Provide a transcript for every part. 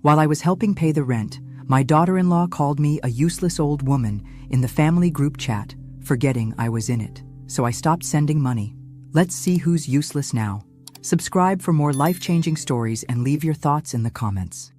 While I was helping pay the rent, my daughter-in-law called me a useless old woman in the family group chat, forgetting I was in it. So I stopped sending money. Let's see who's useless now. Subscribe for more life-changing stories and leave your thoughts in the comments.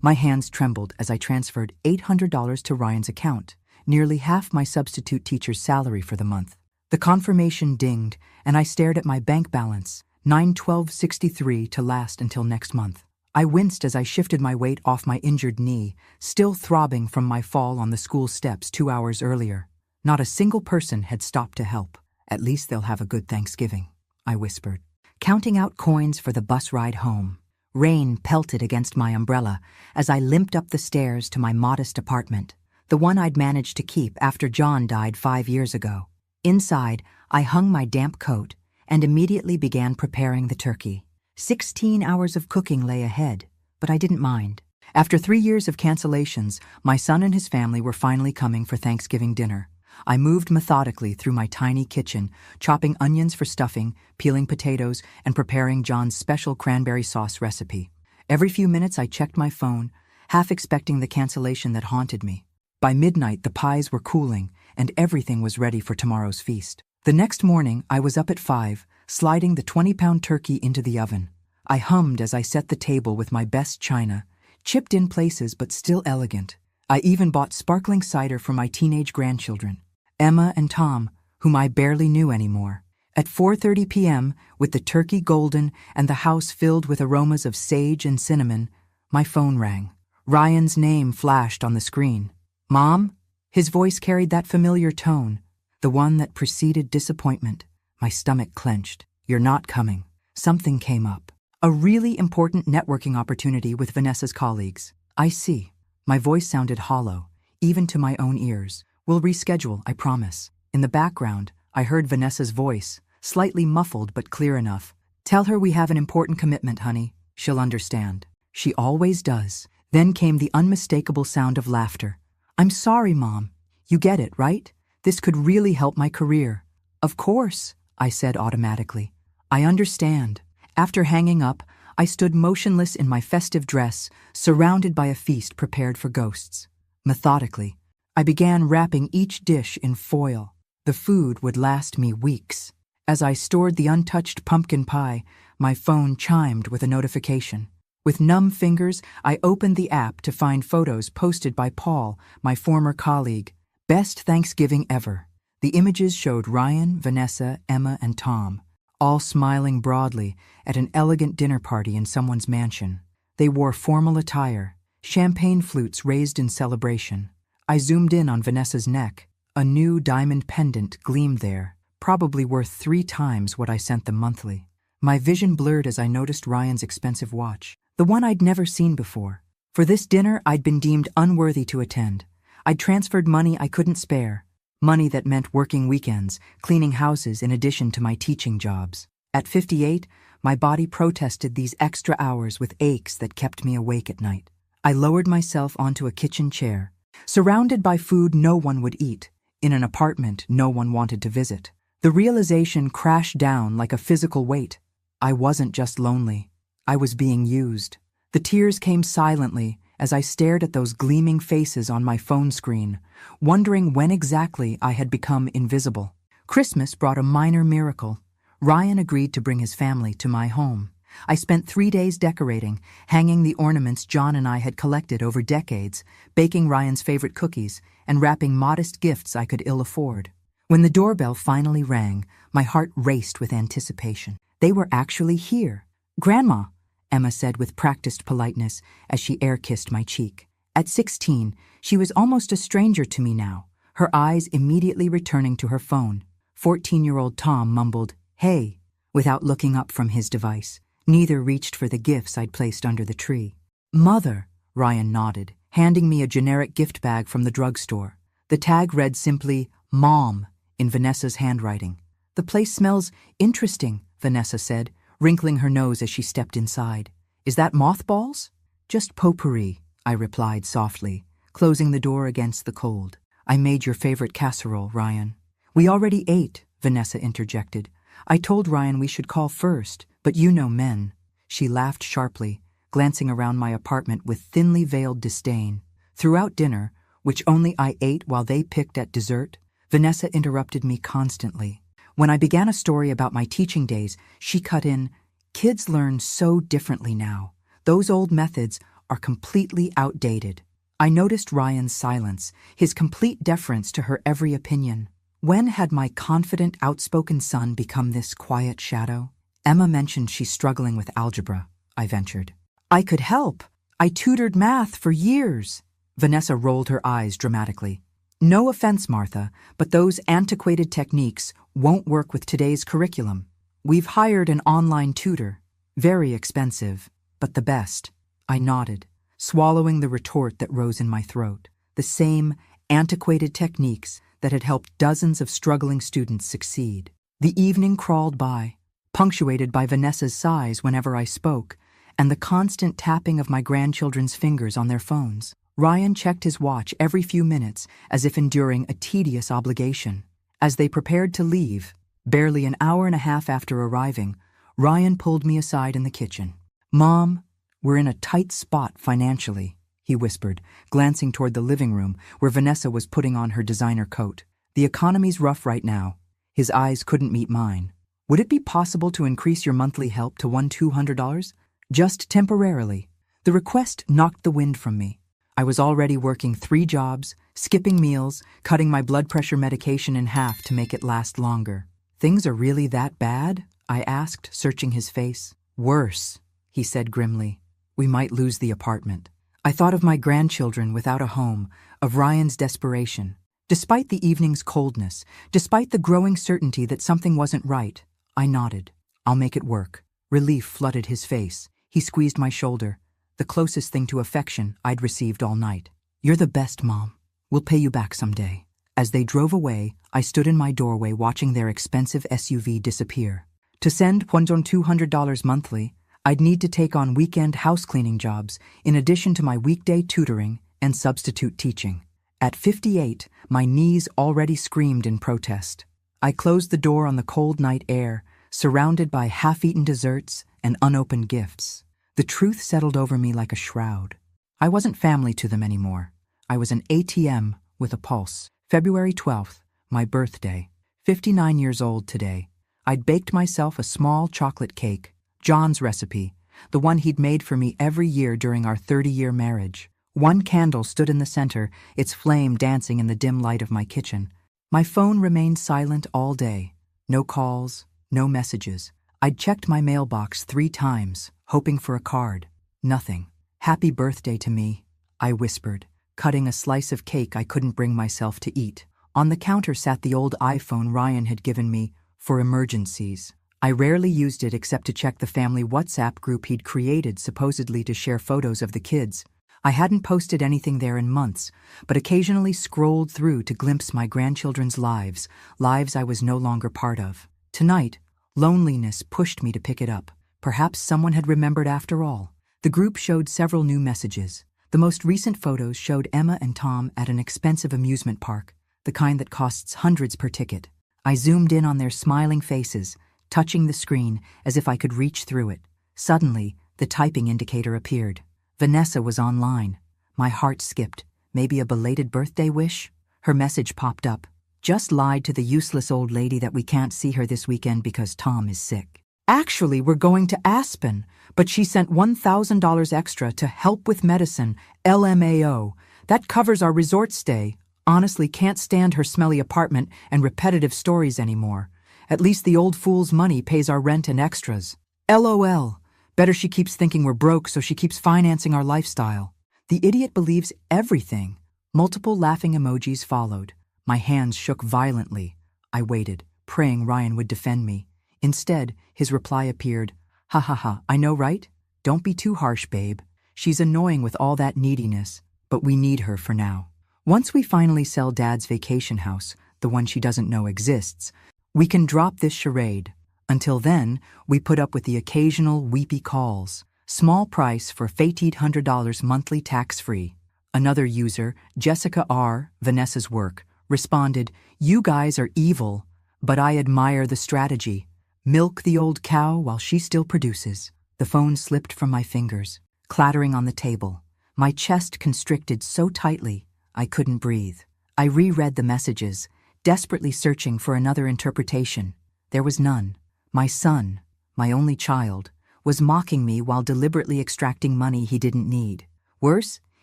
My hands trembled as I transferred $800 to Ryan's account, nearly half my substitute teacher's salary for the month. The confirmation dinged, and I stared at my bank balance, $912.63 to last until next month. I winced as I shifted my weight off my injured knee, still throbbing from my fall on the school steps 2 hours earlier. Not a single person had stopped to help. At least they'll have a good Thanksgiving, I whispered, counting out coins for the bus ride home. Rain pelted against my umbrella as I limped up the stairs to my modest apartment, the one I'd managed to keep after John died 5 years ago. Inside, I hung my damp coat and immediately began preparing the turkey. 16 hours of cooking lay ahead, but I didn't mind. After 3 years of cancellations, my son and his family were finally coming for Thanksgiving dinner. I moved methodically through my tiny kitchen, chopping onions for stuffing, peeling potatoes, and preparing John's special cranberry sauce recipe. Every few minutes I checked my phone, half expecting the cancellation that haunted me. By midnight, the pies were cooling, and everything was ready for tomorrow's feast. The next morning, I was up at 5, sliding the 20-pound turkey into the oven. I hummed as I set the table with my best china, chipped in places but still elegant. I even bought sparkling cider for my teenage grandchildren, Emma and Tom, whom I barely knew anymore. At 4:30 p.m., with the turkey golden and the house filled with aromas of sage and cinnamon, my phone rang. Ryan's name flashed on the screen. "Mom?" His voice carried that familiar tone, the one that preceded disappointment. My stomach clenched. "You're not coming." Something came up. A really important networking opportunity with Vanessa's colleagues. "I see." My voice sounded hollow, even to my own ears. "We'll reschedule, I promise." In the background, I heard Vanessa's voice, slightly muffled but clear enough. "Tell her we have an important commitment, honey. She'll understand." She always does. Then came the unmistakable sound of laughter. "I'm sorry, Mom. You get it, right? This could really help my career." "Of course," I said automatically. "I understand." After hanging up, I stood motionless in my festive dress, surrounded by a feast prepared for ghosts. Methodically, I began wrapping each dish in foil. The food would last me weeks. As I stored the untouched pumpkin pie, my phone chimed with a notification. With numb fingers, I opened the app to find photos posted by Paul, my former colleague. Best Thanksgiving ever. The images showed Ryan, Vanessa, Emma, and Tom, all smiling broadly at an elegant dinner party in someone's mansion. They wore formal attire, champagne flutes raised in celebration. I zoomed in on Vanessa's neck. A new diamond pendant gleamed there, probably worth 3 times what I sent them monthly. My vision blurred as I noticed Ryan's expensive watch, the one I'd never seen before. For this dinner, I'd been deemed unworthy to attend. I'd transferred money I couldn't spare, money that meant working weekends, cleaning houses in addition to my teaching jobs. At 58, my body protested these extra hours with aches that kept me awake at night. I lowered myself onto a kitchen chair, surrounded by food no one would eat, in an apartment no one wanted to visit. The realization crashed down like a physical weight. I wasn't just lonely. I was being used. The tears came silently as I stared at those gleaming faces on my phone screen, wondering when exactly I had become invisible. Christmas brought a minor miracle. Ryan agreed to bring his family to my home. I spent 3 days decorating, hanging the ornaments John and I had collected over decades, baking Ryan's favorite cookies, and wrapping modest gifts I could ill afford. When the doorbell finally rang, my heart raced with anticipation. They were actually here. "Grandma," Emma said with practiced politeness as she air-kissed my cheek. At 16, she was almost a stranger to me now, her eyes immediately returning to her phone. 14-year-old Tom mumbled, "Hey," without looking up from his device. Neither reached for the gifts I'd placed under the tree. "Mother," Ryan nodded, handing me a generic gift bag from the drugstore. The tag read simply, "Mom," in Vanessa's handwriting. "The place smells interesting," Vanessa said, wrinkling her nose as she stepped inside. "Is that mothballs?" "Just potpourri," I replied softly, closing the door against the cold. "I made your favorite casserole, Ryan." "We already ate," Vanessa interjected. "I told Ryan we should call first, but you know men." She laughed sharply, glancing around my apartment with thinly veiled disdain. Throughout dinner, which only I ate while they picked at dessert, Vanessa interrupted me constantly. When I began a story about my teaching days, she cut in, "Kids learn so differently now. Those old methods are completely outdated." I noticed Ryan's silence, his complete deference to her every opinion. When had my confident, outspoken son become this quiet shadow? "Emma mentioned she's struggling with algebra," I ventured. "I could help. I tutored math for years." Vanessa rolled her eyes dramatically. "No offense, Martha, but those antiquated techniques won't work with today's curriculum. We've hired an online tutor. Very expensive, but the best." I nodded, swallowing the retort that rose in my throat. The same antiquated techniques that had helped dozens of struggling students succeed. The evening crawled by, punctuated by Vanessa's sighs whenever I spoke, and the constant tapping of my grandchildren's fingers on their phones. Ryan checked his watch every few minutes as if enduring a tedious obligation. As they prepared to leave, barely an hour and a half after arriving, Ryan pulled me aside in the kitchen. "Mom, we're in a tight spot financially," he whispered, glancing toward the living room where Vanessa was putting on her designer coat. "The economy's rough right now." His eyes couldn't meet mine. "Would it be possible to increase your monthly help to $200? Just temporarily?" The request knocked the wind from me. I was already working 3 jobs, skipping meals, cutting my blood pressure medication in half to make it last longer. "Things are really that bad?" I asked, searching his face. "Worse," he said grimly. "We might lose the apartment." I thought of my grandchildren without a home, of Ryan's desperation. Despite the evening's coldness, despite the growing certainty that something wasn't right, I nodded. "I'll make it work." Relief flooded his face. He squeezed my shoulder, the closest thing to affection I'd received all night. "You're the best, Mom. We'll pay you back someday." As they drove away, I stood in my doorway watching their expensive SUV disappear. To send $200 monthly, I'd need to take on weekend house cleaning jobs in addition to my weekday tutoring and substitute teaching. At 58, my knees already screamed in protest. I closed the door on the cold night air, surrounded by half-eaten desserts and unopened gifts. The truth settled over me like a shroud. I wasn't family to them anymore. I was an ATM with a pulse. February 12th, my birthday. 59 years old today. I'd baked myself a small chocolate cake, John's recipe, the one he'd made for me every year during our 30-year marriage. One candle stood in the center, its flame dancing in the dim light of my kitchen. My phone remained silent all day. No calls, no messages. I'd checked my mailbox 3 times, hoping for a card. Nothing. "Happy birthday to me," I whispered, cutting a slice of cake I couldn't bring myself to eat. On the counter sat the old iPhone Ryan had given me for emergencies. I rarely used it except to check the family WhatsApp group he'd created supposedly to share photos of the kids. I hadn't posted anything there in months, but occasionally scrolled through to glimpse my grandchildren's lives I was no longer part of. Tonight, loneliness pushed me to pick it up. Perhaps someone had remembered after all. The group showed several new messages. The most recent photos showed Emma and Tom at an expensive amusement park, the kind that costs hundreds per ticket. I zoomed in on their smiling faces, touching the screen as if I could reach through it. Suddenly, the typing indicator appeared. Vanessa was online. My heart skipped. Maybe a belated birthday wish? Her message popped up. "Just lied to the useless old lady that we can't see her this weekend because Tom is sick. Actually, we're going to Aspen, but she sent $1,000 extra to help with medicine, LMAO. That covers our resort stay. Honestly, can't stand her smelly apartment and repetitive stories anymore. At least the old fool's money pays our rent and extras. LOL. Better she keeps thinking we're broke so she keeps financing our lifestyle." The idiot believes everything. Multiple laughing emojis followed. My hands shook violently. I waited, praying Ryan would defend me. Instead, his reply appeared. "Ha ha ha, I know, right? Don't be too harsh, babe. She's annoying with all that neediness, but we need her for now. Once we finally sell Dad's vacation house, the one she doesn't know exists, we can drop this charade. Until then, we put up with the occasional weepy calls. Small price for $800 monthly tax-free." Another user, Jessica R., Vanessa's work, responded, "You guys are evil, but I admire the strategy. Milk the old cow while she still produces." The phone slipped from my fingers. clattering on the table. My chest constricted so tightly, I couldn't breathe. I reread the messages, desperately searching for another interpretation. There was none. My son, my only child, was mocking me while deliberately extracting money he didn't need. Worse,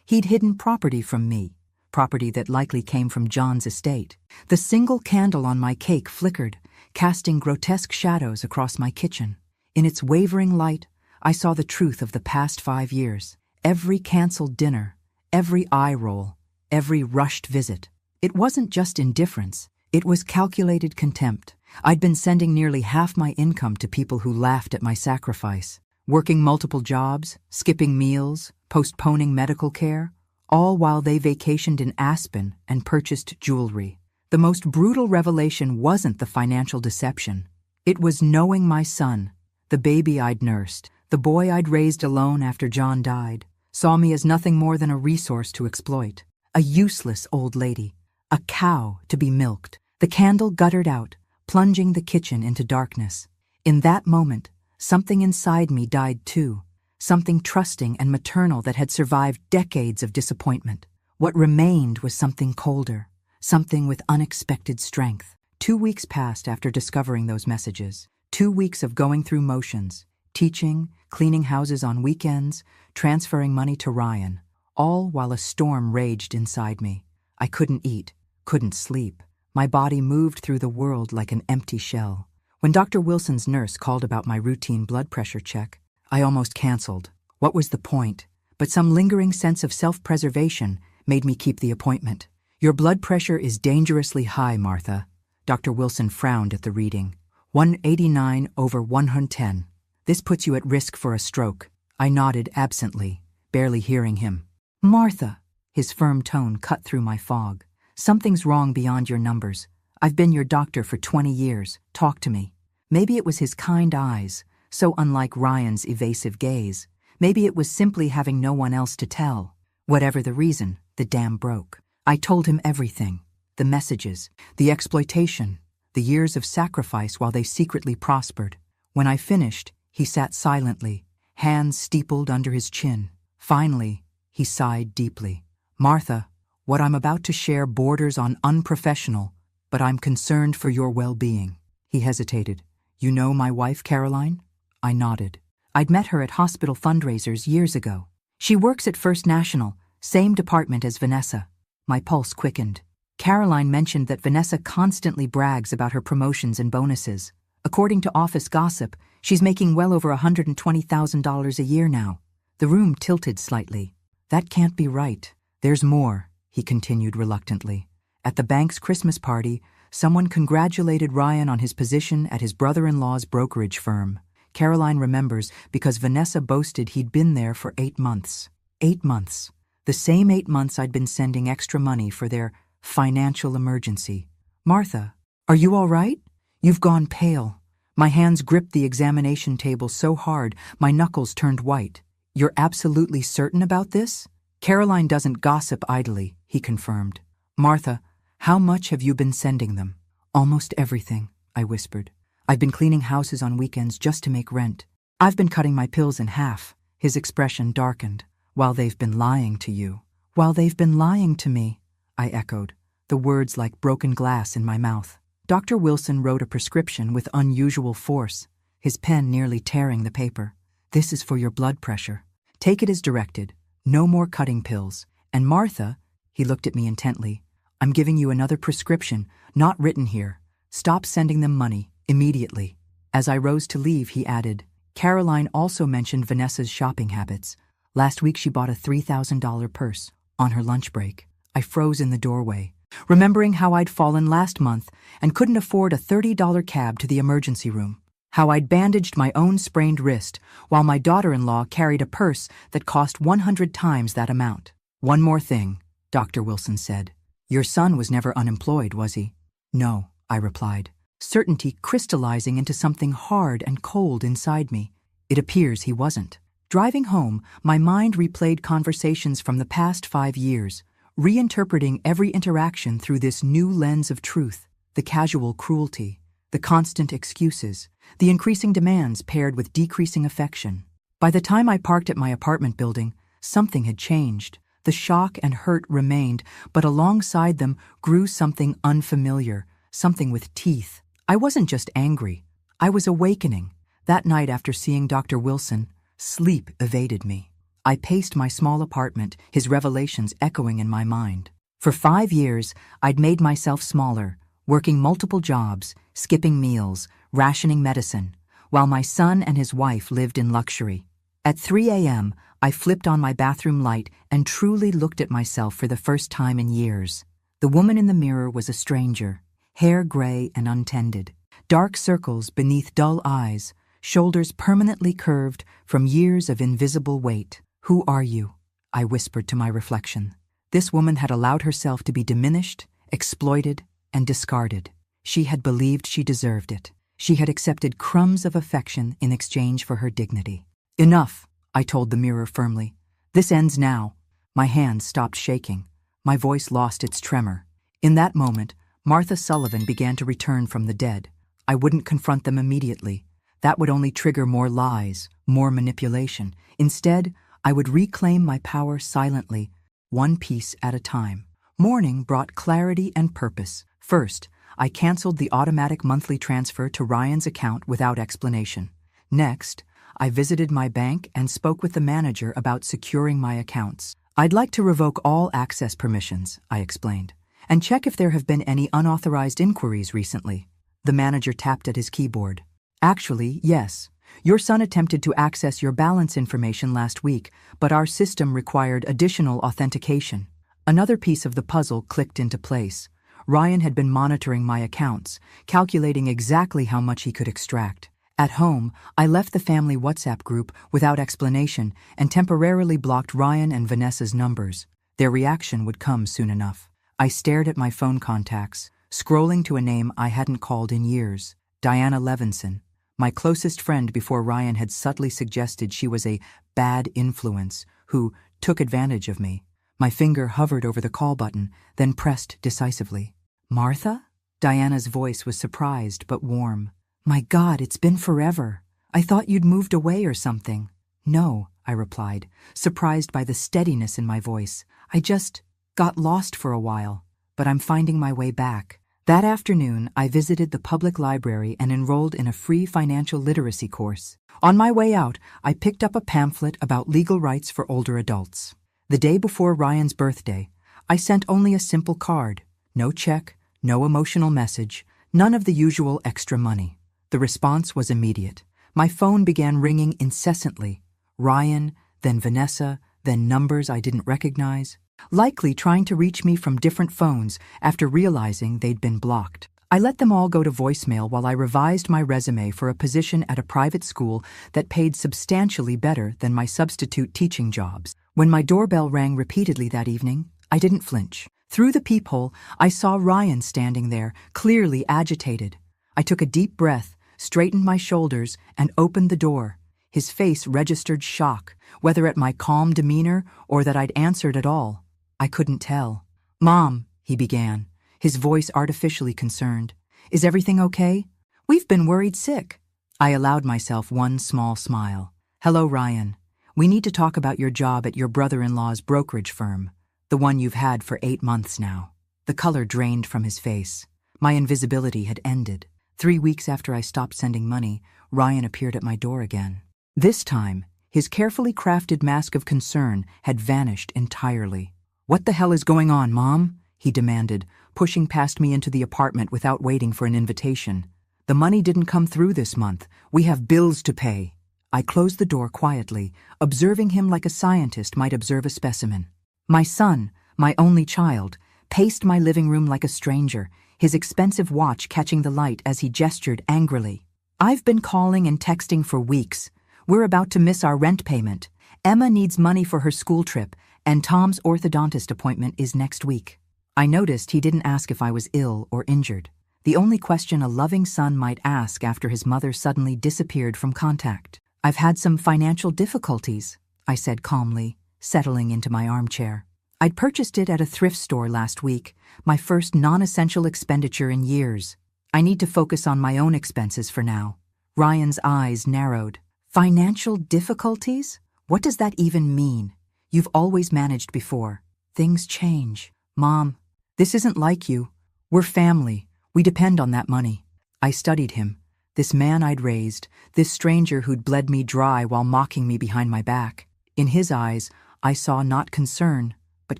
he'd hidden property from me, property that likely came from John's estate. The single candle on my cake flickered, casting grotesque shadows across my kitchen. In its wavering light, I saw the truth of the past 5 years. Every canceled dinner, every eye roll, every rushed visit. It wasn't just indifference, it was calculated contempt. I'd been sending nearly half my income to people who laughed at my sacrifice, working multiple jobs, skipping meals, postponing medical care, all while they vacationed in Aspen and purchased jewelry. The most brutal revelation wasn't the financial deception. It was knowing my son, the baby I'd nursed, the boy I'd raised alone after John died, saw me as nothing more than a resource to exploit, a useless old lady, a cow to be milked. The candle guttered out, plunging the kitchen into darkness. In that moment, something inside me died too, something trusting and maternal that had survived decades of disappointment. What remained was something colder, something with unexpected strength. 2 weeks passed after discovering those messages. 2 weeks of going through motions, teaching, cleaning houses on weekends, transferring money to Ryan, all while a storm raged inside me. I couldn't eat, couldn't sleep. My body moved through the world like an empty shell. When Dr. Wilson's nurse called about my routine blood pressure check, I almost canceled. What was the point? But some lingering sense of self-preservation made me keep the appointment. Your blood pressure is dangerously high, Martha. Dr. Wilson frowned at the reading. 189/110. This puts you at risk for a stroke. I nodded absently, barely hearing him. Martha, his firm tone cut through my fog. Something's wrong beyond your numbers. I've been your doctor for 20 years. Talk to me. Maybe it was his kind eyes, so unlike Ryan's evasive gaze. Maybe it was simply having no one else to tell. Whatever the reason, the dam broke. I told him everything. The messages, the exploitation, the years of sacrifice while they secretly prospered. When I finished, he sat silently, hands steepled under his chin. Finally, he sighed deeply. Martha, what I'm about to share borders on unprofessional, but I'm concerned for your well-being. He hesitated. You know my wife, Caroline? I nodded. I'd met her at hospital fundraisers years ago. She works at First National, same department as Vanessa. My pulse quickened. Caroline mentioned that Vanessa constantly brags about her promotions and bonuses. According to office gossip, she's making well over $120,000 a year now. The room tilted slightly. That can't be right. There's more, he continued reluctantly. At the bank's Christmas party, someone congratulated Ryan on his position at his brother-in-law's brokerage firm. Caroline remembers because Vanessa boasted he'd been there for 8 months. 8 months. The same 8 months I'd been sending extra money for their financial emergency. Martha, are you all right? You've gone pale. My hands gripped the examination table so hard, my knuckles turned white. You're absolutely certain about this? Caroline doesn't gossip idly, he confirmed. Martha, how much have you been sending them? Almost everything, I whispered. I've been cleaning houses on weekends just to make rent. I've been cutting my pills in half. His expression darkened. While they've been lying to you. While they've been lying to me, I echoed, the words like broken glass in my mouth. Dr. Wilson wrote a prescription with unusual force, his pen nearly tearing the paper. This is for your blood pressure. Take it as directed. No more cutting pills. And Martha, he looked at me intently, I'm giving you another prescription, not written here. Stop sending them money, immediately. As I rose to leave, he added, Caroline also mentioned Vanessa's shopping habits. Last week she bought a $3,000 purse on her lunch break. I froze in the doorway, remembering how I'd fallen last month and couldn't afford a $30 cab to the emergency room. How I'd bandaged my own sprained wrist while my daughter-in-law carried a purse that cost 100 times that amount. One more thing, Dr. Wilson said. Your son was never unemployed, was he? No, I replied, certainty crystallizing into something hard and cold inside me. It appears he wasn't. Driving home, my mind replayed conversations from the past 5 years, reinterpreting every interaction through this new lens of truth, the casual cruelty, the constant excuses, the increasing demands paired with decreasing affection. By the time I parked at my apartment building, something had changed. The shock and hurt remained, but alongside them grew something unfamiliar, something with teeth. I wasn't just angry. I was awakening. That night after seeing Dr. Wilson, sleep evaded me. I paced my small apartment, his revelations echoing in my mind. For 5 years, I'd made myself smaller, working multiple jobs, skipping meals, rationing medicine, while my son and his wife lived in luxury. At 3 a.m., I flipped on my bathroom light and truly looked at myself for the first time in years. The woman in the mirror was a stranger, hair gray and untended, dark circles beneath dull eyes, shoulders permanently curved from years of invisible weight. "Who are you?" I whispered to my reflection. This woman had allowed herself to be diminished, exploited, and discarded. She had believed she deserved it. She had accepted crumbs of affection in exchange for her dignity. "Enough," I told the mirror firmly. "This ends now." My hands stopped shaking. My voice lost its tremor. In that moment, Martha Sullivan began to return from the dead. I wouldn't confront them immediately. That would only trigger more lies, more manipulation. Instead, I would reclaim my power silently, one piece at a time. Morning brought clarity and purpose. First, I canceled the automatic monthly transfer to Ryan's account without explanation. Next, I visited my bank and spoke with the manager about securing my accounts. "I'd like to revoke all access permissions," I explained, "and check if there have been any unauthorized inquiries recently." The manager tapped at his keyboard. "Actually, yes. Your son attempted to access your balance information last week, but our system required additional authentication." Another piece of the puzzle clicked into place. Ryan had been monitoring my accounts, calculating exactly how much he could extract. At home, I left the family WhatsApp group without explanation and temporarily blocked Ryan and Vanessa's numbers. Their reaction would come soon enough. I stared at my phone contacts, scrolling to a name I hadn't called in years. Diana Levinson, my closest friend before Ryan had subtly suggested she was a bad influence who took advantage of me. My finger hovered over the call button, then pressed decisively. "Martha?" Diana's voice was surprised but warm. "My God, it's been forever. I thought you'd moved away or something." "No," I replied, surprised by the steadiness in my voice. "I just got lost for a while, but I'm finding my way back." That afternoon, I visited the public library and enrolled in a free financial literacy course. On my way out, I picked up a pamphlet about legal rights for older adults. The day before Ryan's birthday, I sent only a simple card. No check, no emotional message, none of the usual extra money. The response was immediate. My phone began ringing incessantly. Ryan, then Vanessa, then numbers I didn't recognize, likely trying to reach me from different phones after realizing they'd been blocked. I let them all go to voicemail while I revised my resume for a position at a private school that paid substantially better than my substitute teaching jobs. When my doorbell rang repeatedly that evening, I didn't flinch. Through the peephole, I saw Ryan standing there, clearly agitated. I took a deep breath, straightened my shoulders, and opened the door. His face registered shock, whether at my calm demeanor or that I'd answered at all. I couldn't tell. "Mom," he began, his voice artificially concerned. "Is everything okay? We've been worried sick." I allowed myself one small smile. "Hello, Ryan. We need to talk about your job at your brother-in-law's brokerage firm, the one you've had for 8 months now." The color drained from his face. My invisibility had ended. 3 weeks after I stopped sending money, Ryan appeared at my door again. This time, his carefully crafted mask of concern had vanished entirely. "What the hell is going on, Mom?" he demanded, pushing past me into the apartment without waiting for an invitation. "The money didn't come through this month. We have bills to pay." I closed the door quietly, observing him like a scientist might observe a specimen. My son, my only child, paced my living room like a stranger, his expensive watch catching the light as he gestured angrily. "I've been calling and texting for weeks. We're about to miss our rent payment. Emma needs money for her school trip, and Tom's orthodontist appointment is next week." I noticed he didn't ask if I was ill or injured, the only question a loving son might ask after his mother suddenly disappeared from contact. "I've had some financial difficulties," I said calmly, settling into my armchair. I'd purchased it at a thrift store last week, my first non-essential expenditure in years. "I need to focus on my own expenses for now." Ryan's eyes narrowed. Financial difficulties? What does that even mean? You've always managed before. Things change. Mom, this isn't like you. We're family. We depend on that money. I studied him. This man I'd raised, this stranger who'd bled me dry while mocking me behind my back. In his eyes, I saw not concern, but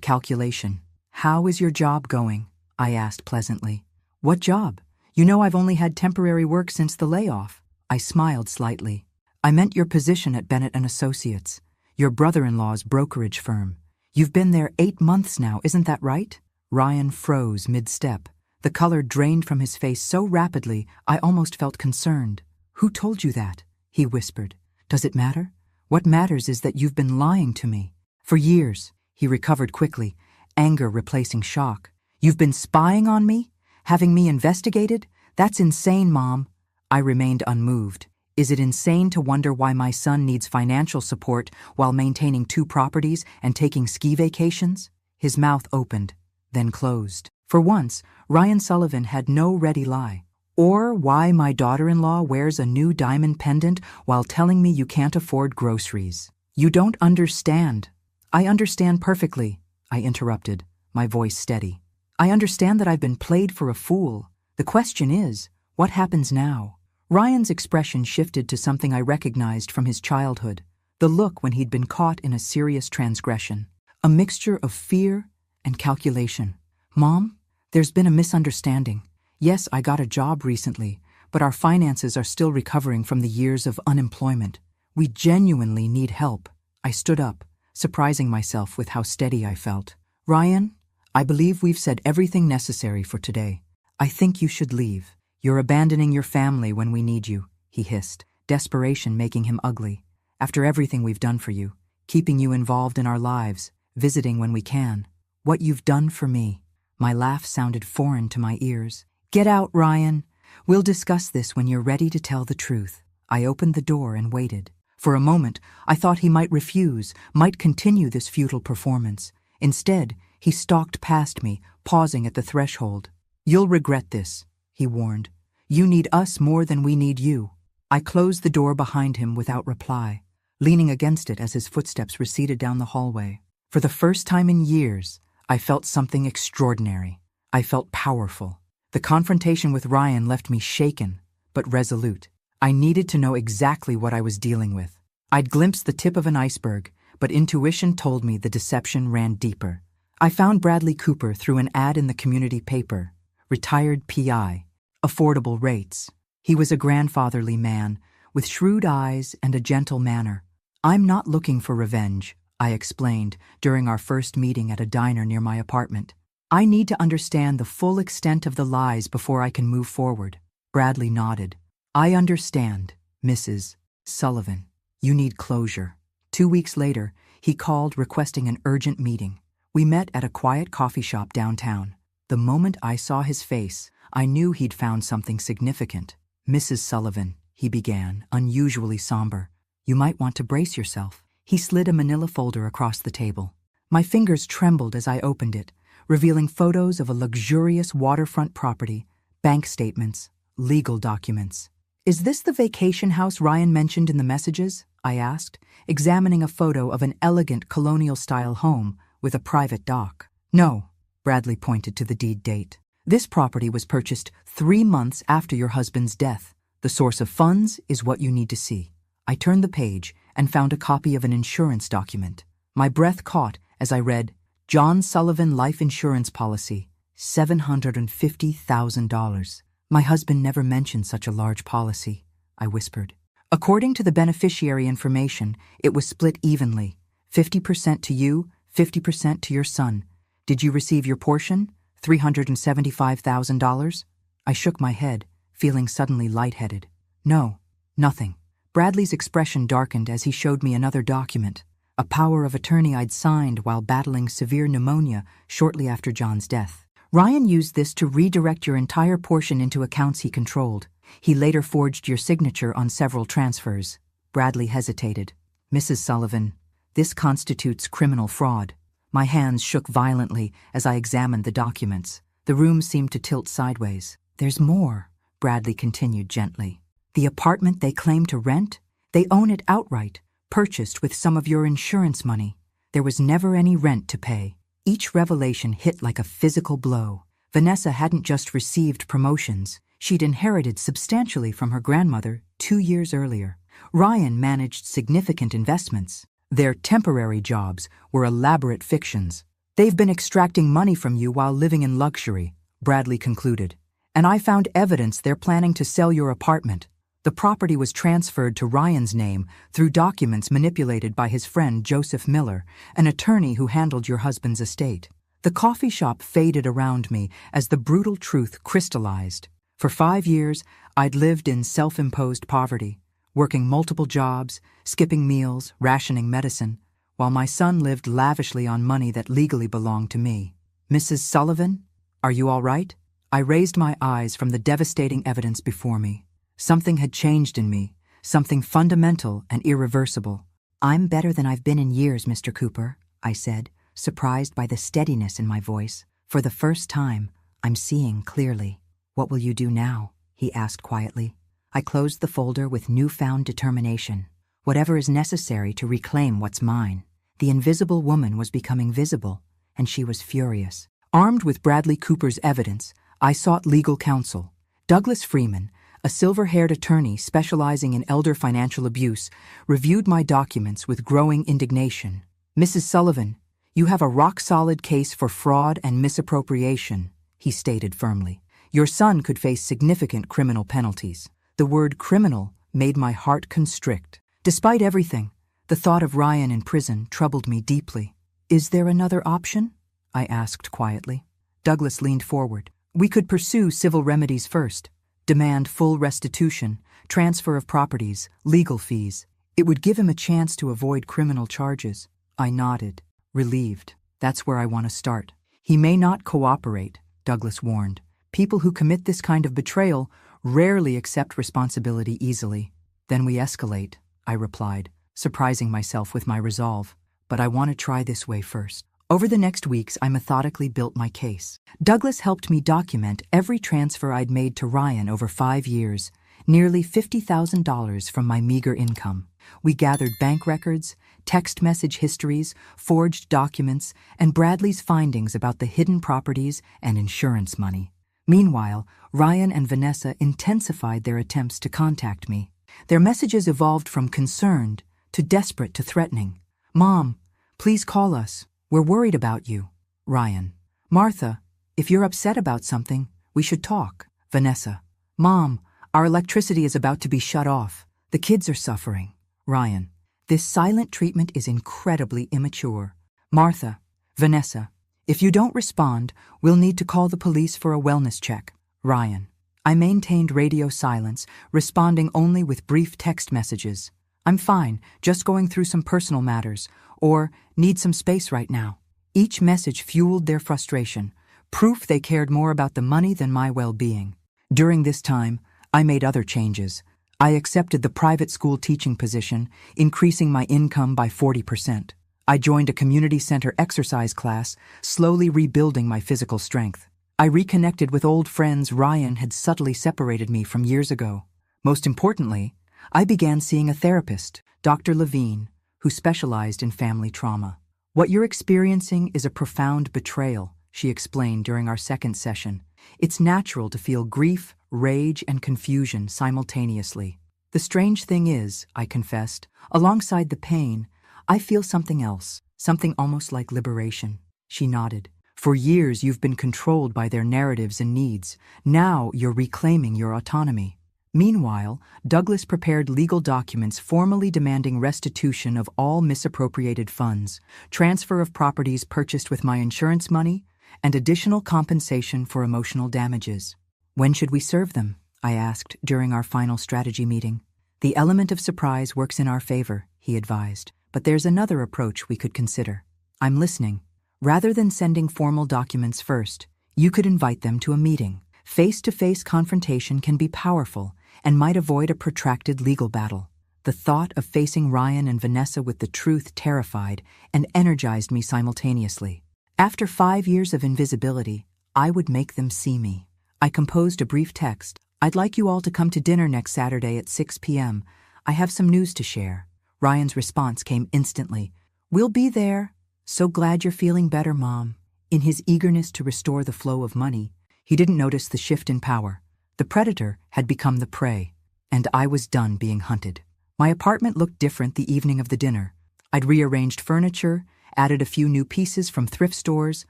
calculation. How is your job going? I asked pleasantly. What job? You know I've only had temporary work since the layoff. I smiled slightly. I meant your position at Bennett & Associates, your brother-in-law's brokerage firm. You've been there 8 months now, isn't that right? Ryan froze mid-step. The color drained from his face so rapidly, I almost felt concerned. Who told you that? He whispered. Does it matter? What matters is that you've been lying to me. For years, he recovered quickly, anger replacing shock. You've been spying on me? Having me investigated? That's insane, Mom. I remained unmoved. Is it insane to wonder why my son needs financial support while maintaining 2 properties and taking ski vacations? His mouth opened, then closed. For once, Ryan Sullivan had no ready lie. Or why my daughter-in-law wears a new diamond pendant while telling me you can't afford groceries. You don't understand. I understand perfectly, I interrupted, my voice steady. I understand that I've been played for a fool. The question is, what happens now? Ryan's expression shifted to something I recognized from his childhood, the look when he'd been caught in a serious transgression, a mixture of fear and calculation. Mom, there's been a misunderstanding. Yes, I got a job recently, but our finances are still recovering from the years of unemployment. We genuinely need help. I stood up, surprising myself with how steady I felt. Ryan, I believe we've said everything necessary for today. I think you should leave. You're abandoning your family when we need you, he hissed, desperation making him ugly. After everything we've done for you, keeping you involved in our lives, visiting when we can. What you've done for me. My laugh sounded foreign to my ears. Get out, Ryan. We'll discuss this when you're ready to tell the truth. I opened the door and waited. For a moment, I thought he might refuse, might continue this futile performance. Instead, he stalked past me, pausing at the threshold. You'll regret this, he warned. You need us more than we need you. I closed the door behind him without reply, leaning against it as his footsteps receded down the hallway. For the first time in years, I felt something extraordinary. I felt powerful. The confrontation with Ryan left me shaken, but resolute. I needed to know exactly what I was dealing with. I'd glimpsed the tip of an iceberg, but intuition told me the deception ran deeper. I found Bradley Cooper through an ad in the community paper. Retired PI. Affordable rates. He was a grandfatherly man, with shrewd eyes and a gentle manner. I'm not looking for revenge, I explained during our first meeting at a diner near my apartment. I need to understand the full extent of the lies before I can move forward. Bradley nodded. I understand, Mrs. Sullivan. You need closure. 2 weeks later, he called requesting an urgent meeting. We met at a quiet coffee shop downtown. The moment I saw his face, I knew he'd found something significant. Mrs. Sullivan, he began, unusually somber. You might want to brace yourself. He slid a manila folder across the table. My fingers trembled as I opened it, revealing photos of a luxurious waterfront property, bank statements, legal documents. Is this the vacation house Ryan mentioned in the messages? I asked, examining a photo of an elegant colonial-style home with a private dock. No, Bradley pointed to the deed date. This property was purchased 3 months after your husband's death. The source of funds is what you need to see. I turned the page and found a copy of an insurance document. My breath caught as I read, John Sullivan Life Insurance Policy, $750,000. My husband never mentioned such a large policy, I whispered. According to the beneficiary information, it was split evenly, 50% to you, 50% to your son. Did you receive your portion? $375,000? I shook my head, feeling suddenly lightheaded. No, nothing. Bradley's expression darkened as he showed me another document, a power of attorney I'd signed while battling severe pneumonia shortly after John's death. Ryan used this to redirect your entire portion into accounts he controlled. He later forged your signature on several transfers. Bradley hesitated. Mrs. Sullivan, this constitutes criminal fraud. My hands shook violently as I examined the documents. The room seemed to tilt sideways. There's more, Bradley continued gently. The apartment they claim to rent? They own it outright, purchased with some of your insurance money. There was never any rent to pay. Each revelation hit like a physical blow. Vanessa hadn't just received promotions. She'd inherited substantially from her grandmother 2 years earlier. Ryan managed significant investments. Their temporary jobs were elaborate fictions. They've been extracting money from you while living in luxury, Bradley concluded. And I found evidence they're planning to sell your apartment. The property was transferred to Ryan's name through documents manipulated by his friend Joseph Miller, an attorney who handled your husband's estate. The coffee shop faded around me as the brutal truth crystallized. For 5 years, I'd lived in self-imposed poverty, working multiple jobs, skipping meals, rationing medicine, while my son lived lavishly on money that legally belonged to me. Mrs. Sullivan, are you all right? I raised my eyes from the devastating evidence before me. Something had changed in me, something fundamental and irreversible. I'm better than I've been in years, Mr. Cooper, I said, surprised by the steadiness in my voice. For the first time, I'm seeing clearly. What will you do now? He asked quietly. I closed the folder with newfound determination. Whatever is necessary to reclaim what's mine. The invisible woman was becoming visible, and she was furious. Armed with Bradley Cooper's evidence, I sought legal counsel. Douglas Freeman, a silver-haired attorney specializing in elder financial abuse, reviewed my documents with growing indignation. Mrs. Sullivan, you have a rock-solid case for fraud and misappropriation, he stated firmly. Your son could face significant criminal penalties. The word criminal made my heart constrict. Despite everything, the thought of Ryan in prison troubled me deeply. Is there another option? I asked quietly. Douglas leaned forward. We could pursue civil remedies first. Demand full restitution, transfer of properties, legal fees. It would give him a chance to avoid criminal charges. I nodded, relieved. That's where I want to start. He may not cooperate, Douglas warned. People who commit this kind of betrayal rarely accept responsibility easily. Then we escalate, I replied, surprising myself with my resolve. But I want to try this way first. Over the next weeks, I methodically built my case. Douglas helped me document every transfer I'd made to Ryan over 5 years, nearly $50,000 from my meager income. We gathered bank records, text message histories, forged documents, and Bradley's findings about the hidden properties and insurance money. Meanwhile, Ryan and Vanessa intensified their attempts to contact me. Their messages evolved from concerned to desperate to threatening. Mom, please call us. We're worried about you. Ryan. Martha, if you're upset about something, we should talk. Vanessa. Mom, our electricity is about to be shut off. The kids are suffering. Ryan. This silent treatment is incredibly immature. Martha. Vanessa. If you don't respond, we'll need to call the police for a wellness check. Ryan. I maintained radio silence, responding only with brief text messages. I'm fine, just going through some personal matters, or need some space right now. Each message fueled their frustration, proof they cared more about the money than my well-being. During this time, I made other changes. I accepted the private school teaching position, increasing my income by 40%. I joined a community center exercise class, slowly rebuilding my physical strength. I reconnected with old friends Ryan had subtly separated me from years ago. Most importantly, I began seeing a therapist, Dr. Levine, who specialized in family trauma. What you're experiencing is a profound betrayal, she explained during our second session. It's natural to feel grief, rage, and confusion simultaneously. The strange thing is, I confessed, alongside the pain, I feel something else, something almost like liberation. She nodded. For years you've been controlled by their narratives and needs. Now you're reclaiming your autonomy. Meanwhile, Douglas prepared legal documents formally demanding restitution of all misappropriated funds, transfer of properties purchased with my insurance money, and additional compensation for emotional damages. When should we serve them? I asked during our final strategy meeting. The element of surprise works in our favor, he advised, but there's another approach we could consider. I'm listening. Rather than sending formal documents first, you could invite them to a meeting. Face-to-face confrontation can be powerful and might avoid a protracted legal battle. The thought of facing Ryan and Vanessa with the truth terrified and energized me simultaneously. After 5 years of invisibility, I would make them see me. I composed a brief text. I'd like you all to come to dinner next Saturday at 6 p.m. I have some news to share. Ryan's response came instantly. We'll be there. So glad you're feeling better, Mom. In his eagerness to restore the flow of money, he didn't notice the shift in power. The predator had become the prey, and I was done being hunted. My apartment looked different the evening of the dinner. I'd rearranged furniture, added a few new pieces from thrift stores,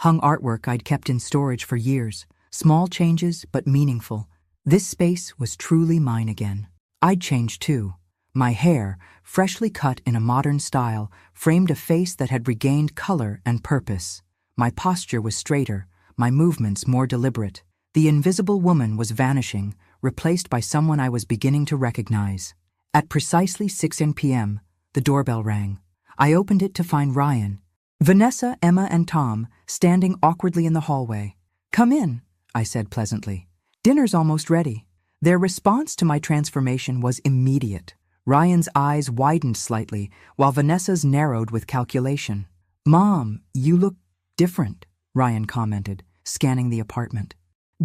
hung artwork I'd kept in storage for years. Small changes, but meaningful. This space was truly mine again. I'd changed too. My hair, freshly cut in a modern style, framed a face that had regained color and purpose. My posture was straighter, my movements more deliberate. The invisible woman was vanishing, replaced by someone I was beginning to recognize. At precisely 6 p.m., the doorbell rang. I opened it to find Ryan, Vanessa, Emma, and Tom standing awkwardly in the hallway. Come in, I said pleasantly. Dinner's almost ready. Their response to my transformation was immediate. Ryan's eyes widened slightly, while Vanessa's narrowed with calculation. Mom, you look different, Ryan commented, scanning the apartment.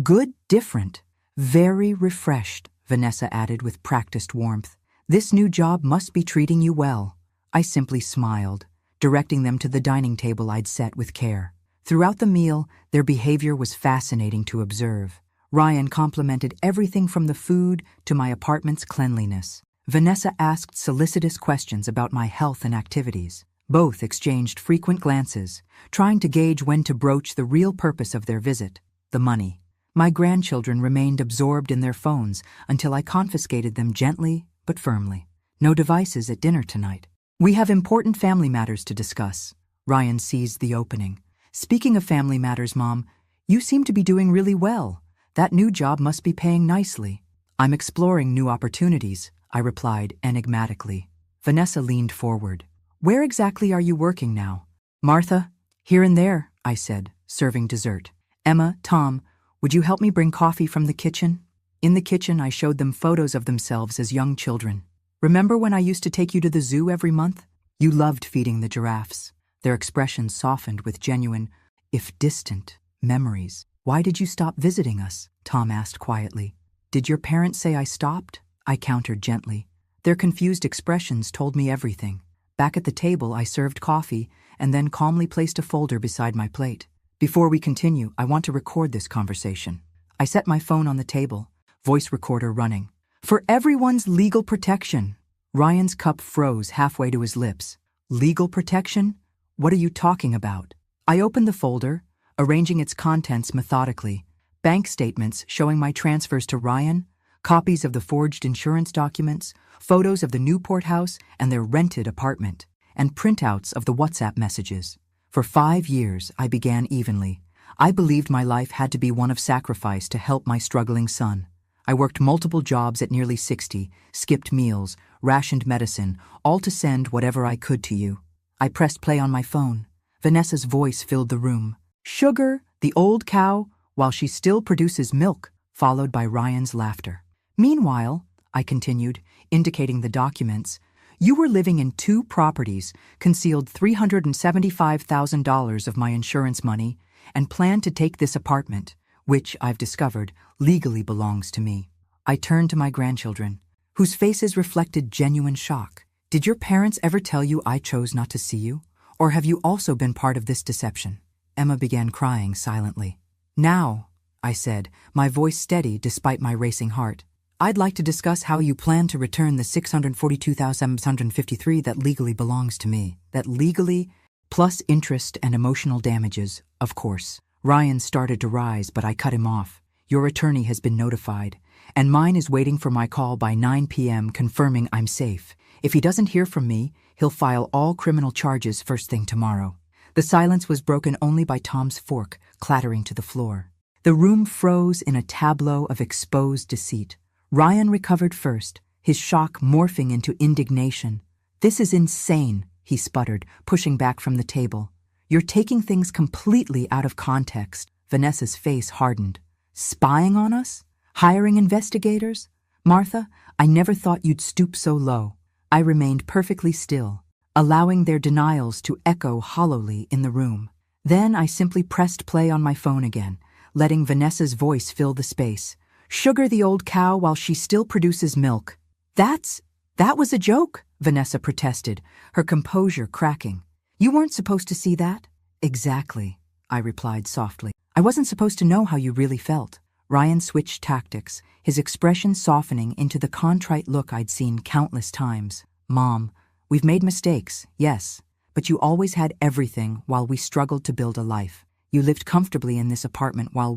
Good different. Very refreshed, Vanessa added with practiced warmth. This new job must be treating you well. I simply smiled, directing them to the dining table I'd set with care. Throughout the meal, their behavior was fascinating to observe. Ryan complimented everything from the food to my apartment's cleanliness. Vanessa asked solicitous questions about my health and activities. Both exchanged frequent glances, trying to gauge when to broach the real purpose of their visit, the money. My grandchildren remained absorbed in their phones until I confiscated them gently but firmly. No devices at dinner tonight. We have important family matters to discuss. Ryan seized the opening. Speaking of family matters, Mom, you seem to be doing really well. That new job must be paying nicely. I'm exploring new opportunities, I replied enigmatically. Vanessa leaned forward. Where exactly are you working now? Martha, here and there, I said, serving dessert. Emma, Tom, would you help me bring coffee from the kitchen? In the kitchen, I showed them photos of themselves as young children. Remember when I used to take you to the zoo every month? You loved feeding the giraffes. Their expressions softened with genuine, if distant, memories. Why did you stop visiting us? Tom asked quietly. Did your parents say I stopped? I countered gently. Their confused expressions told me everything. Back at the table, I served coffee and then calmly placed a folder beside my plate. Before we continue, I want to record this conversation. I set my phone on the table, voice recorder running. For everyone's legal protection. Ryan's cup froze halfway to his lips. Legal protection? What are you talking about? I opened the folder, arranging its contents methodically. Bank statements showing my transfers to Ryan, copies of the forged insurance documents, photos of the Newport house and their rented apartment, and printouts of the WhatsApp messages. For 5 years, I began evenly. I believed my life had to be one of sacrifice to help my struggling son. I worked multiple jobs at nearly 60, skipped meals, rationed medicine, all to send whatever I could to you. I pressed play on my phone. Vanessa's voice filled the room. Sugar, the old cow, while she still produces milk, followed by Ryan's laughter. Meanwhile, I continued, indicating the documents, you were living in 2 properties, concealed $375,000 of my insurance money, and planned to take this apartment, which, I've discovered, legally belongs to me. I turned to my grandchildren, whose faces reflected genuine shock. Did your parents ever tell you I chose not to see you? Or have you also been part of this deception? Emma began crying silently. Now, I said, my voice steady despite my racing heart, I'd like to discuss how you plan to return the $642,753 that legally belongs to me. That legally, plus interest and emotional damages, of course. Ryan started to rise, but I cut him off. Your attorney has been notified, and mine is waiting for my call by 9 p.m. confirming I'm safe. If he doesn't hear from me, he'll file all criminal charges first thing tomorrow. The silence was broken only by Tom's fork clattering to the floor. The room froze in a tableau of exposed deceit. Ryan recovered first, his shock morphing into indignation. This is insane, he sputtered, pushing back from the table. You're taking things completely out of context. Vanessa's face hardened. Spying on us? Hiring investigators? Martha, I never thought you'd stoop so low. I remained perfectly still, allowing their denials to echo hollowly in the room. Then I simply pressed play on my phone again, letting Vanessa's voice fill the space. Sugar the old cow while she still produces milk. That's That was a joke, Vanessa protested, her composure cracking. You weren't supposed to see that? Exactly, I replied softly. I wasn't supposed to know how you really felt. Ryan switched tactics, his expression softening into the contrite look I'd seen countless times. Mom, we've made mistakes, yes, but you always had everything while we struggled to build a life. You lived comfortably in this apartment while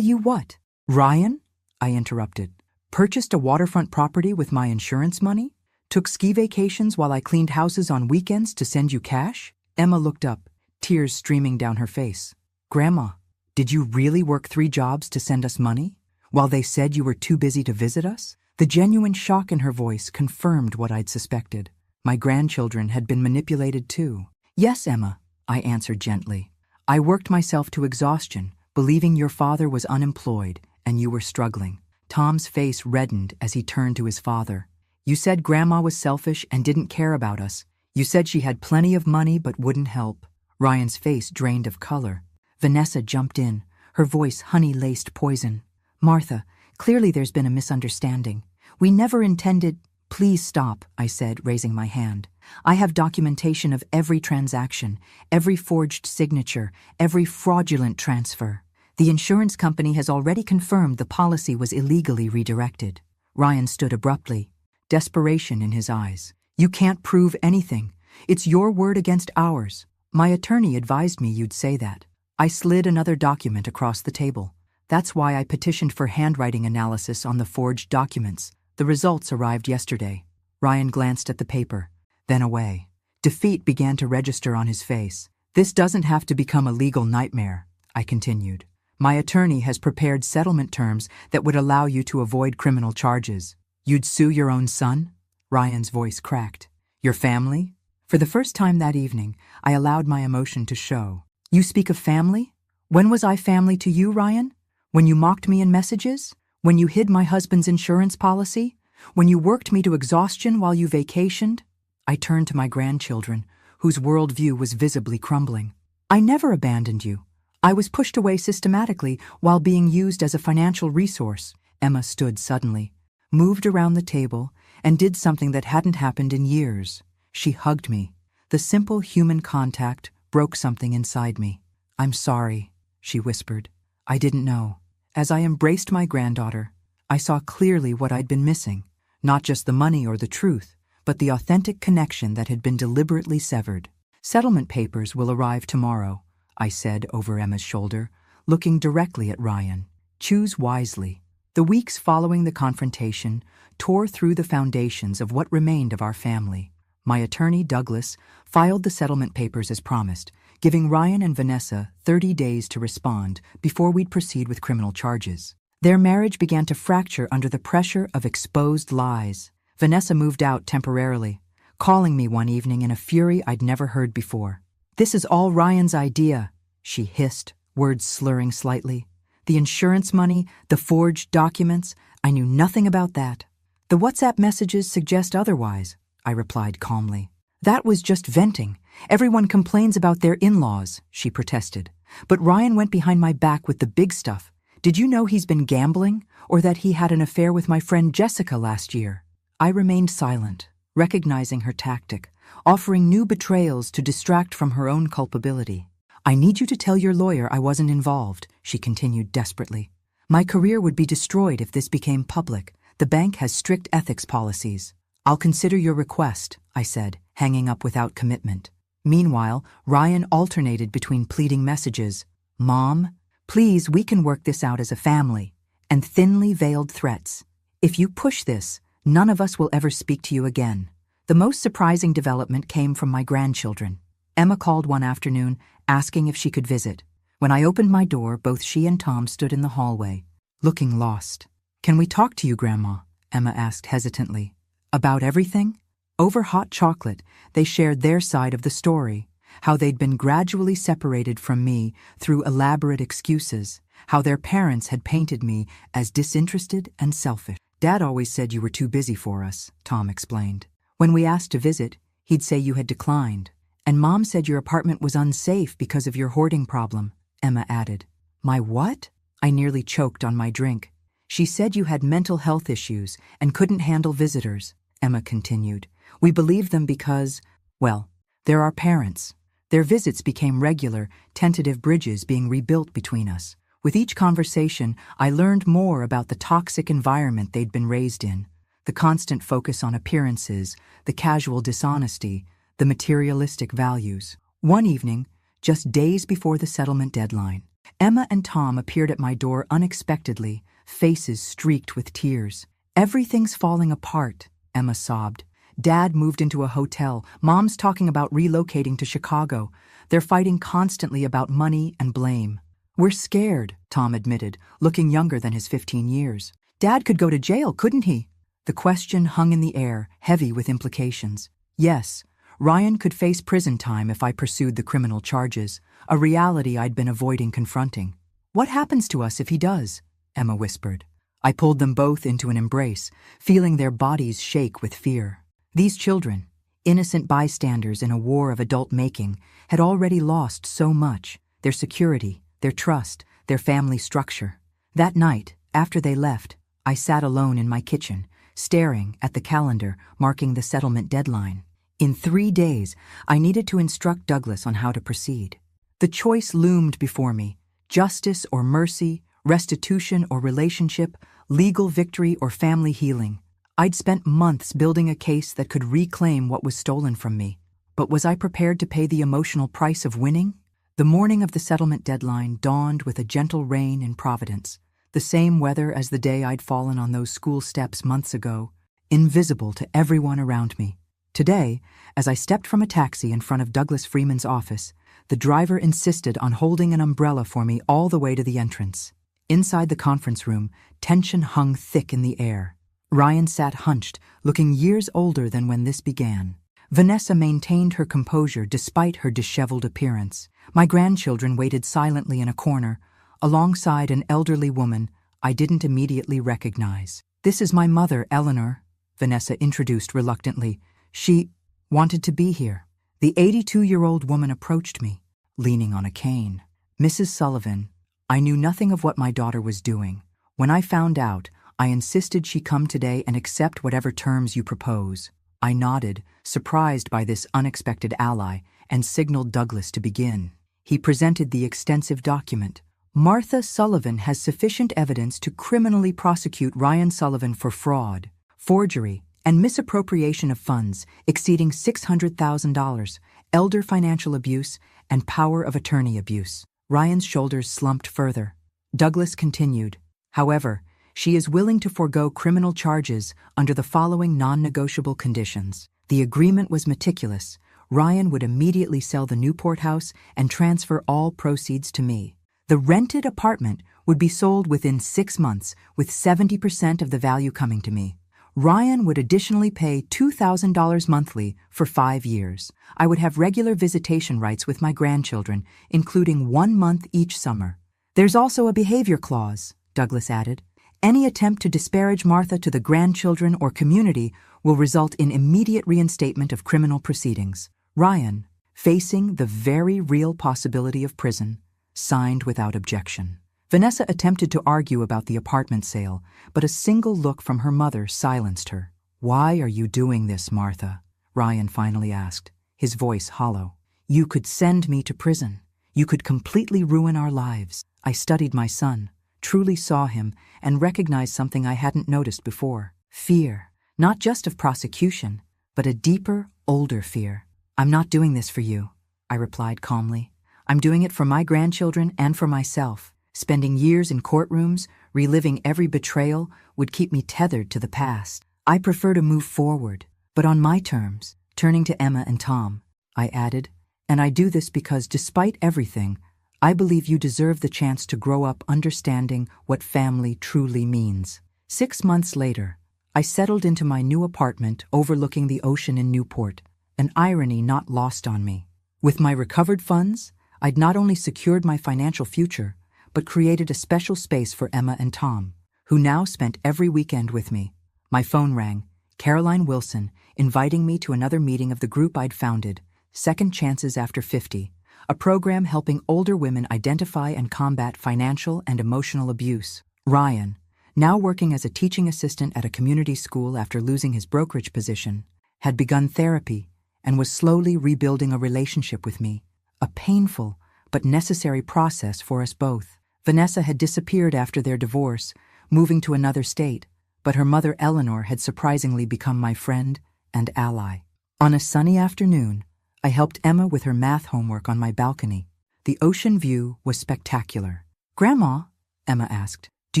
you what? Ryan? I interrupted. Purchased a waterfront property with my insurance money? Took ski vacations while I cleaned houses on weekends to send you cash? Emma looked up, tears streaming down her face. Grandma, did you really work 3 jobs to send us money? While they said you were too busy to visit us? The genuine shock in her voice confirmed what I'd suspected. My grandchildren had been manipulated too. Yes, Emma, I answered gently. I worked myself to exhaustion, believing your father was unemployed and you were struggling. Tom's face reddened as he turned to his father. You said Grandma was selfish and didn't care about us. You said she had plenty of money but wouldn't help. Ryan's face drained of color. Vanessa jumped in, her voice honey-laced poison. Martha, clearly there's been a misunderstanding. We never intended— Please stop, I said, raising my hand. I have documentation of every transaction, every forged signature, every fraudulent transfer. The insurance company has already confirmed the policy was illegally redirected. Ryan stood abruptly, desperation in his eyes. You can't prove anything. It's your word against ours. My attorney advised me you'd say that. I slid another document across the table. That's why I petitioned for handwriting analysis on the forged documents. The results arrived yesterday. Ryan glanced at the paper, then away. Defeat began to register on his face. This doesn't have to become a legal nightmare, I continued. My attorney has prepared settlement terms that would allow you to avoid criminal charges. You'd sue your own son? Ryan's voice cracked. Your family? For the first time that evening, I allowed my emotion to show. You speak of family? When was I family to you, Ryan? When you mocked me in messages? When you hid my husband's insurance policy? When you worked me to exhaustion while you vacationed? I turned to my grandchildren, whose worldview was visibly crumbling. I never abandoned you. I was pushed away systematically while being used as a financial resource. Emma stood suddenly, moved around the table, and did something that hadn't happened in years. She hugged me. The simple human contact broke something inside me. I'm sorry, she whispered. I didn't know. As I embraced my granddaughter, I saw clearly what I'd been missing, not just the money or the truth, but the authentic connection that had been deliberately severed. Settlement papers will arrive tomorrow, I said over Emma's shoulder, looking directly at Ryan. Choose wisely. The weeks following the confrontation tore through the foundations of what remained of our family. My attorney, Douglas, filed the settlement papers as promised, giving Ryan and Vanessa 30 days to respond before we'd proceed with criminal charges. Their marriage began to fracture under the pressure of exposed lies. Vanessa moved out temporarily, calling me one evening in a fury I'd never heard before. This is all Ryan's idea, she hissed, words slurring slightly. The insurance money, the forged documents, I knew nothing about that. The WhatsApp messages suggest otherwise, I replied calmly. That was just venting. Everyone complains about their in-laws, she protested. But Ryan went behind my back with the big stuff. Did you know he's been gambling, or that he had an affair with my friend Jessica last year? I remained silent, recognizing her tactic, offering new betrayals to distract from her own culpability. I need you to tell your lawyer I wasn't involved, she continued desperately. My career would be destroyed if this became public. The bank has strict ethics policies. I'll consider your request, I said, hanging up without commitment. Meanwhile, Ryan alternated between pleading messages, Mom, please, we can work this out as a family, and thinly veiled threats. If you push this, none of us will ever speak to you again. The most surprising development came from my grandchildren. Emma called one afternoon, asking if she could visit. When I opened my door, both she and Tom stood in the hallway, looking lost. Can we talk to you, Grandma? Emma asked hesitantly. About everything? Over hot chocolate, they shared their side of the story, how they'd been gradually separated from me through elaborate excuses, how their parents had painted me as disinterested and selfish. Dad always said you were too busy for us, Tom explained. When we asked to visit, he'd say you had declined. And Mom said your apartment was unsafe because of your hoarding problem, Emma added. My what? I nearly choked on my drink. She said you had mental health issues and couldn't handle visitors. Emma continued. We believe them because, well, they're our parents. Their visits became regular, tentative bridges being rebuilt between us. With each conversation, I learned more about the toxic environment they'd been raised in, the constant focus on appearances, the casual dishonesty, the materialistic values. One evening, just days before the settlement deadline, Emma and Tom appeared at my door unexpectedly, faces streaked with tears. Everything's falling apart, Emma sobbed. Dad moved into a hotel. Mom's talking about relocating to Chicago. They're fighting constantly about money and blame. We're scared, Tom admitted, looking younger than his 15 years. Dad could go to jail, couldn't he? The question hung in the air, heavy with implications. Yes, Ryan could face prison time if I pursued the criminal charges, a reality I'd been avoiding confronting. What happens to us if he does? Emma whispered. I pulled them both into an embrace, feeling their bodies shake with fear. These children, innocent bystanders in a war of adult making, had already lost so much: their security, their trust, their family structure. That night, after they left, I sat alone in my kitchen, staring at the calendar marking the settlement deadline. In 3 days, I needed to instruct Douglas on how to proceed. The choice loomed before me: justice or mercy, restitution or relationship, legal victory or family healing. I'd spent months building a case that could reclaim what was stolen from me. But was I prepared to pay the emotional price of winning? The morning of the settlement deadline dawned with a gentle rain in Providence, the same weather as the day I'd fallen on those school steps months ago, invisible to everyone around me. Today, as I stepped from a taxi in front of Douglas Freeman's office, the driver insisted on holding an umbrella for me all the way to the entrance. Inside the conference room, tension hung thick in the air. Ryan sat hunched, looking years older than when this began. Vanessa maintained her composure despite her disheveled appearance. My grandchildren waited silently in a corner, alongside an elderly woman I didn't immediately recognize. This is my mother, Eleanor, Vanessa introduced reluctantly. She wanted to be here. The 82-year-old woman approached me, leaning on a cane. Mrs. Sullivan, I knew nothing of what my daughter was doing. When I found out, I insisted she come today and accept whatever terms you propose. I nodded, surprised by this unexpected ally, and signaled Douglas to begin. He presented the extensive document. Martha Sullivan has sufficient evidence to criminally prosecute Ryan Sullivan for fraud, forgery, and misappropriation of funds exceeding $600,000, elder financial abuse, and power of attorney abuse. Ryan's shoulders slumped further. Douglas continued. However, she is willing to forego criminal charges under the following non-negotiable conditions. The agreement was meticulous. Ryan would immediately sell the Newport house and transfer all proceeds to me. The rented apartment would be sold within 6 months, with 70% of the value coming to me. Ryan would additionally pay $2,000 monthly for 5 years. I would have regular visitation rights with my grandchildren, including 1 month each summer. There's also a behavior clause, Douglas added. Any attempt to disparage Martha to the grandchildren or community will result in immediate reinstatement of criminal proceedings. Ryan, facing the very real possibility of prison, signed without objection. Vanessa attempted to argue about the apartment sale, but a single look from her mother silenced her. Why are you doing this, Martha? Ryan finally asked, his voice hollow. You could send me to prison. You could completely ruin our lives. I studied my son, truly saw him, and recognized something I hadn't noticed before. Fear, not just of prosecution, but a deeper, older fear. I'm not doing this for you, I replied calmly. I'm doing it for my grandchildren and for myself. Spending years in courtrooms, reliving every betrayal, would keep me tethered to the past. I prefer to move forward, but on my terms. Turning to Emma and Tom, I added, and I do this because despite everything, I believe you deserve the chance to grow up understanding what family truly means. 6 months later, I settled into my new apartment overlooking the ocean in Newport, an irony not lost on me. With my recovered funds, I'd not only secured my financial future, but created a special space for Emma and Tom, who now spent every weekend with me. My phone rang, Caroline Wilson, inviting me to another meeting of the group I'd founded, Second Chances After 50, a program helping older women identify and combat financial and emotional abuse. Ryan, now working as a teaching assistant at a community school after losing his brokerage position, had begun therapy and was slowly rebuilding a relationship with me, a painful but necessary process for us both. Vanessa had disappeared after their divorce, moving to another state, but her mother Eleanor had surprisingly become my friend and ally. On a sunny afternoon, I helped Emma with her math homework on my balcony. The ocean view was spectacular. "Grandma," Emma asked, "do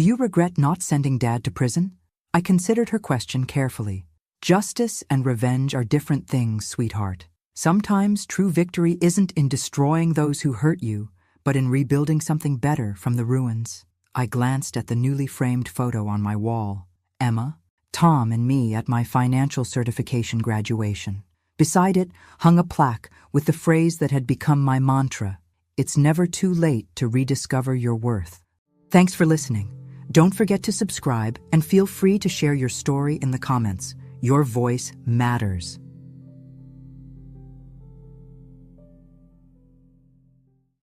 you regret not sending Dad to prison?" I considered her question carefully. Justice and revenge are different things, sweetheart. Sometimes true victory isn't in destroying those who hurt you, but in rebuilding something better from the ruins. I glanced at the newly framed photo on my wall. Emma, Tom, and me at my financial certification graduation. Beside it hung a plaque with the phrase that had become my mantra: "It's never too late to rediscover your worth." Thanks for listening. Don't forget to subscribe and feel free to share your story in the comments. Your voice matters.